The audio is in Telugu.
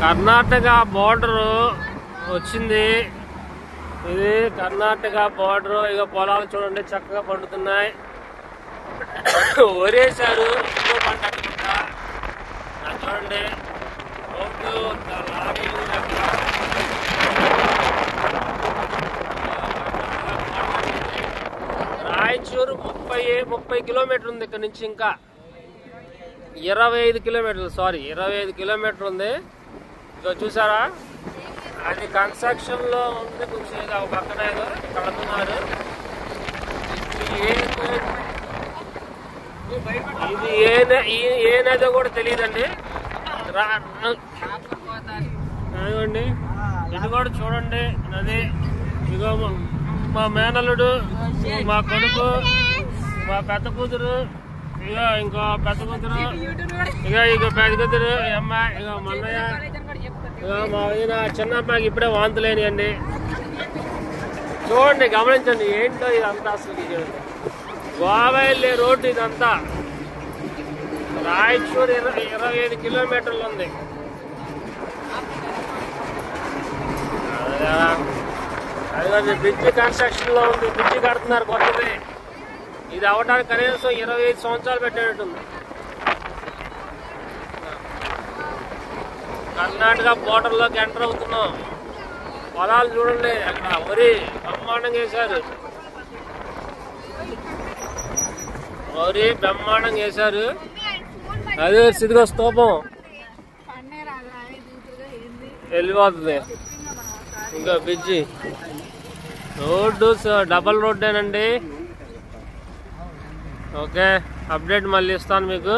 కర్ణాటక బోర్డర్ వచ్చింది. ఇది కర్ణాటక బోర్డర్. ఇక పొలాలు చూడండి చక్కగా పండుతున్నాయి. వరేశారు ఇంకో పంట చూడండి. రాయచూరు 30 కిలోమీటర్ ఉంది ఇక్కడ నుంచి. ఇంకా 25 కిలోమీటర్లు 25 కిలోమీటర్ ఉంది. ఇక చూసారా, అది కన్స్ట్రక్షన్ లో ఉంది. కొంచెం ఒక పక్కన ఏదో కడుతున్నారు. ఇది ఏ నదో కూడా తెలియదండి. అదిగోండి, ఇది కూడా చూడండి నది. ఇగో మా మేనల్లుడు, మా కొడుకు, మా పెద్ద కూతురు, ఇక ఇంకో పెద్ద కూతురు, ఇక పెద్ద కూతురు అమ్మాయి, ఇక మన్నయ్య, ఇక మా ఈయన చిన్న అమ్మాయికి ఇప్పుడే వాంతులేని అండి. చూడండి, గమనించండి ఏంటో ఇదంతా. అసలు గోవా వెళ్ళే రోడ్డు ఇదంతా. రాయచూరు 25 కిలోమీటర్లు ఉంది. అది బ్రిడ్జ్ కన్స్ట్రక్షన్ లో ఉంది. బ్రిడ్జ్ కడుతున్నారు కొత్తది. ఇది అవడానికి కనీసం 25 సంవత్సరాలు పెట్టేటట్టుంది. కర్ణాటక బోర్డర్ లోకి ఎంటర్ అవుతున్నాం. పొలాలు చూడండి, అక్కడ వరి బ్రహ్మాండంగా వేశారు. వరి బ్రహ్మాండంగా వేశారు. అదే సిద్ధిగా స్తూపం వెళ్ళిపోతుంది. ఇంకా బ్రిడ్జి రోడ్డు డబల్ రోడ్డేనండి. ఓకే, అప్డేట్ మళ్ళీ ఇస్తాను మీకు.